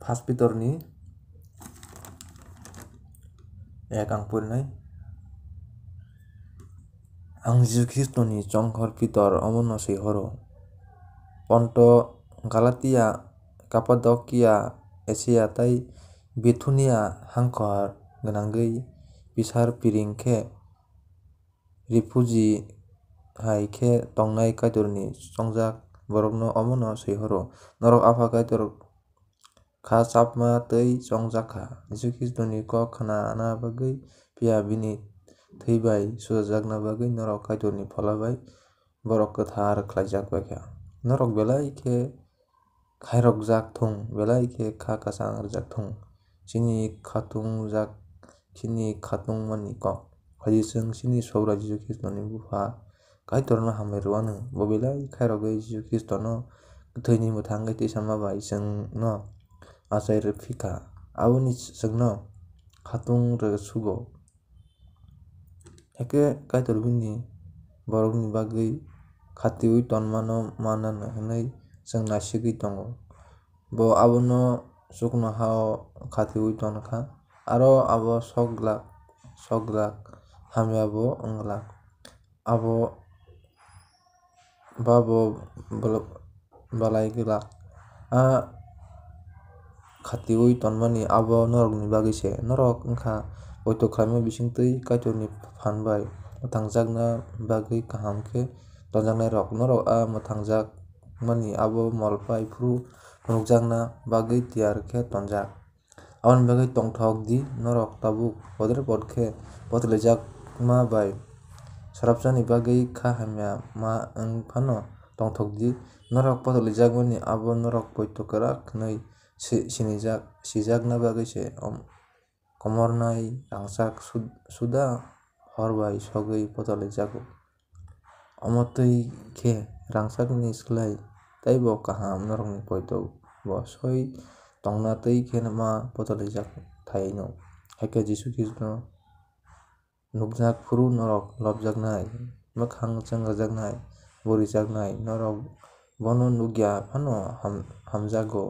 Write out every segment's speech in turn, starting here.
First Peter ni 1:4 ang Yesus Kristo ni Chonghor Peter omono sihoro Ponto Galatia Kapadokia Asia tai Bithunia hangkor ganangui bisar piring khe refugee hai khe tongnai kaitorni chongjak borokno omono sihoro norok apha kaitor kha chapma tei chongjakha Jesu Kristo ni kok khnana bagui phiya bini thui bai sujajakna bagui norok kaitorni phola bai borok kwthar khlaijak baikha norok belai khe khairokjak thung belai khe kha kwchang rwjak thung chini khatungjak chini khatungmani kok phai chwng chini sobra Jesu Kristo ni bupha kaitorno hambai rwanu bo belai khairogui Jesu Kristo no kwthui ni mwthangui tisama bai chwngno achai rwphika aboni chwngno khatung rwsugo hwnkhe kaitor bini borokni bagui khatiui tonmano manano hwnwi chwng nasigui tongo bo abono chukno hao khatiui tonkha aro abo soglak hamya bo wngla abo babo balai glak khatiui tonmani abo norokni bagui se norok wngkha poito khlaima bisingtwi kaitorni phan bai mwthangjakna bagui kaham khe tonjaknai rok norok mwthangjakmani abo molpai phuru phunukjakna bagui tiyar khe tonjak aboni bagui tongthok di norok tabuk bodre bod khe potulijakma bai sarapchani bagui kha hamya ma wngfano tongthok di norok potulijakmani abo norok poito kwrak hwnwi sijakna bagui se komornai rangchak suda hor bai sogui potulijago omotui khe rangchakni slai teibo kaham norokni poito bo soi tongna tei khe ma potulijak thai no haikhe Jesu Kristo nukjak phuru norok lobjaknai mwkhang chwngrwjaknai borijaknai norok bono nugya phano hamjago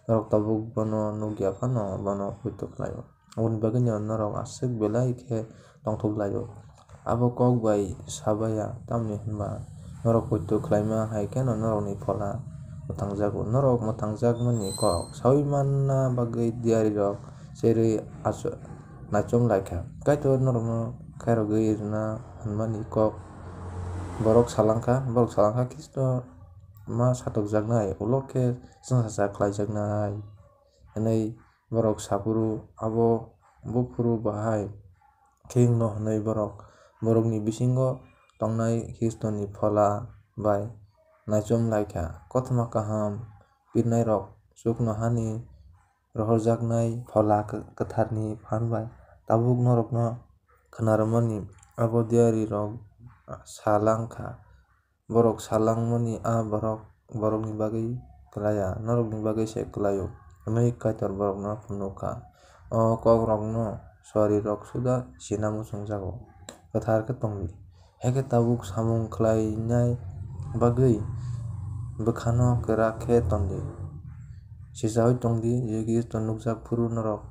norok tabuk bono nugya phano bono poito khlaio aboni bagui no norok aswk belai khe tongthoklaio abo kok bai sabaya tamni hwnba norok poito khlaima hai kheno norokni phola mwthangjago norok mwthangjakmani kok sabui manna bagui diari rok cherui nachomlaikha kaitor norokno khairogui rwna hwnmani kok borok salangkha Kristo ma satokjaknai ulo khe chwngsacha khlaijaknai hwnwi borok sapuru abo bufuru bahai khe wngno hwnwi borokni bisingo tongnai Kristoni phola bai nachomlaikha kothoma kaham birnairok chuknohani rohorjaknai phola kwtharni phan bai tabuk norokno khwnarwmani abo diari rok salangkha borok salangmani borokni bagui klaya norokni bagui se klaio hwnwi kaitor borokno phunukha o kokrakno swari rok suda sina muchungjago kwthar khe tongdi haikhe tabuk samung khlainai bagui bwkhano kwrak khe tondi sijaui tongdi Jesu Kristo nukjak phuru norok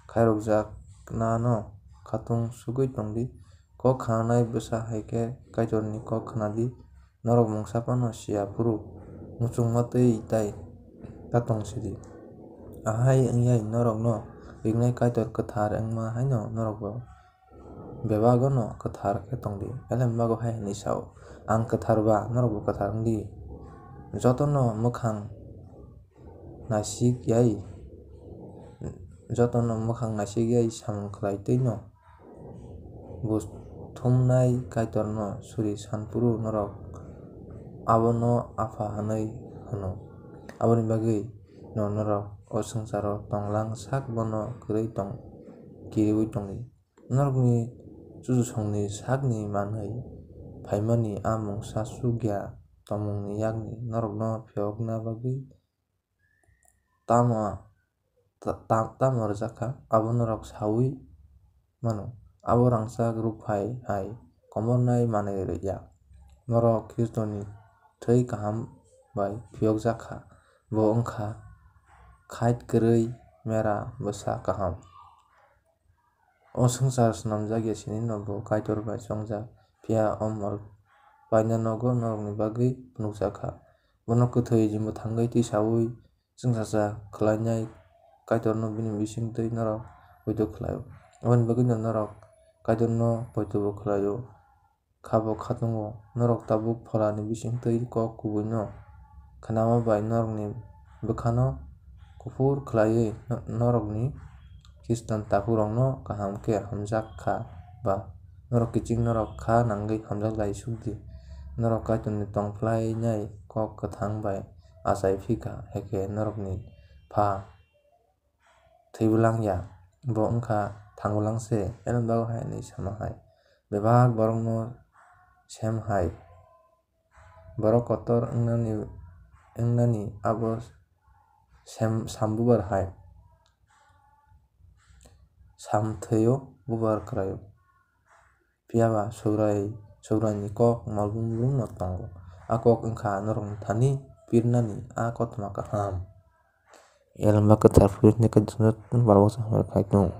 khairokjakna no khatung sugui tongdi kok khnanai bwsa hai khe kaitorni kok khnadi norok mungsapano sia phuru muchungmatwi tai tatongsidi ahai wngyai norokno wingnai kaitor kwthar wngma haino norokbo bebado no kwthar khe tongdi belai maba hai hinui sao ang kwthar ba norokbo kwthar wngdi jotono mwkhang nasikjai samung khlai twino buthumnai kaitor no suri sanfru norok abono apha hwnwi hino aboni bagui no norok o swngcharo tonglang sak bono kiriwi tongi norokni chuchusongni sakni manwi phaimani a mungsa chugya tongmungni yakni norokno phiyogna bagui tamo rwjakha abo norok saui mano abo rangchak rwphai hai komornai manwi yak norok Kristoni thwi kaham bai phiyokjakha bo wngkha khait kwrwi mera bwsa kaham. O swngchar swnamjak ya sini no bo kaitor bai chongjak phiya o mal paina nogo norokni bagwi phunukjak. Bono kwthwi mwthangwi tisaui chwngsacha khlainai kaitor no bini bisingtwi norok poito khlaio. Aboni bagwi no norok kaitor no poito bo khlaio. Khabo khatungo norok tabuk fola ni bisingtwi kok kubui no khnama bai norokni bwkha no kuphur khlaiwi norokni khristan tapuk no kaham khe hamjak ba norok kiching norok kha nangwi hamjaklai sukdi. Norok kaitor ni tongphlainai kok kwthang bai achaiwi hai khe norokni pha thwibulang ya bo wngkha thangbolangse elon bago hai hinui sama hai. Bebak borok no sem hai borok kotor wngnani abo sambubar hai samthwio bubar khlaio. Phiyaba saurai ni kok malbung bung no tongo. A kok wngkha norokni thani pirnani a kotorma kaham. Elon ba kwthar phuarwi tongkha.